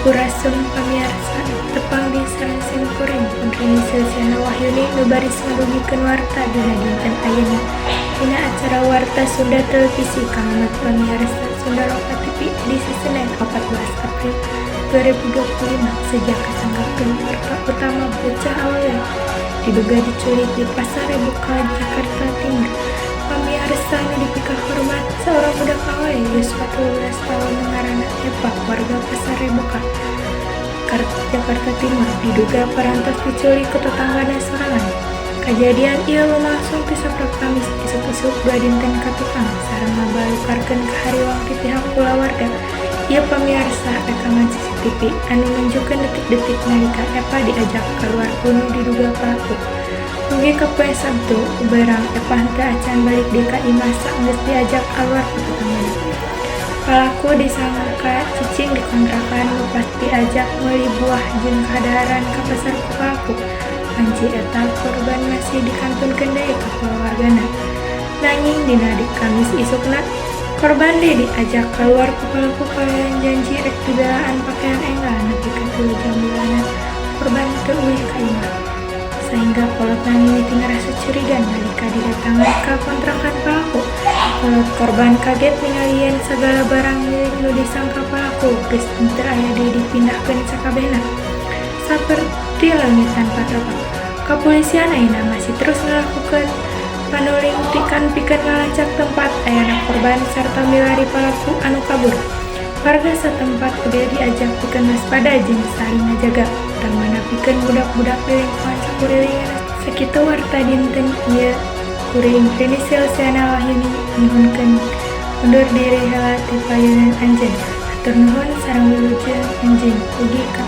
Sampurasun pamirsa tepang di sareng kuring Putrini Silsiana Wahyuni nu baris ngadugikeun warta dina dinten ayeuna dina acara Warta Sunda Televisi Kangmat pamirsa Sunda Loka TV edisi Senin 14 April 2025 sejak kasanggapkeun warta utama bocah awewe diduga diculik di Pasar Rebuka Jakarta Timur. Pamirsa nu dipikah hormat seorang budak awewe geus 14 tahun ngaranna Eva warga Pasar Rebuka Jakarta Timur diduga parantos diculik ku tetanggana sorangan. Kejadian ieu lumangsung ti saprek Kamis isuk-isuk dua dinten ka tukang sareng ngabalukarkeun kahariwang ti pihak kulawarga. Ieu pamirsa rekaman CCTV anu nunjukkeun detik-detik nalika Eva diajak keluar kuno diduga pelaku. Mugi ka poe Sabtu uberang Eva teu acan balik deui ka imah saenggeus diajak keluar ku tetanggana. Pelaku disangka cicing di kontrakan nu pas diajak meuli buah jeung kadaharan ka pasar ku pelaku. Panci eta korban masih dikantunkeun deui ka keluargana. Nanging dina di Kamis isukna korban deui diajak keluar ku pelaku kalian janji rek dibelaan pakaian enggal nepi ka 3 jam bulanan korban teu euih ka imah. Sehingga kolotna mimiti ngarasa curiga nalika didatangan ka kontrakan pelaku. Kolot korban kaget ningalieun sagala barang milik nu disangka pelaku geus teu aya deui dipindahkeun sakabehna. Saperti leungit tanpa tebak, kapolisian ayeuna masih terus ngalakukeun panulingtikan pikeun ngalacak tempat ayana korban sarta milari pelaku anu kabur. Warga satempat udah diajak pikeun waspada jeung saling ngajaga utamana pikeun budak-budak di lingkungan sakurilingan. Sakitu warta dinten ieu kuring Putrini Silsiana Wahyuni nyuhunkeun undur diri heula ti payeunan anjeun. Hatur nuhun sareng wilujeng enjing ugi ka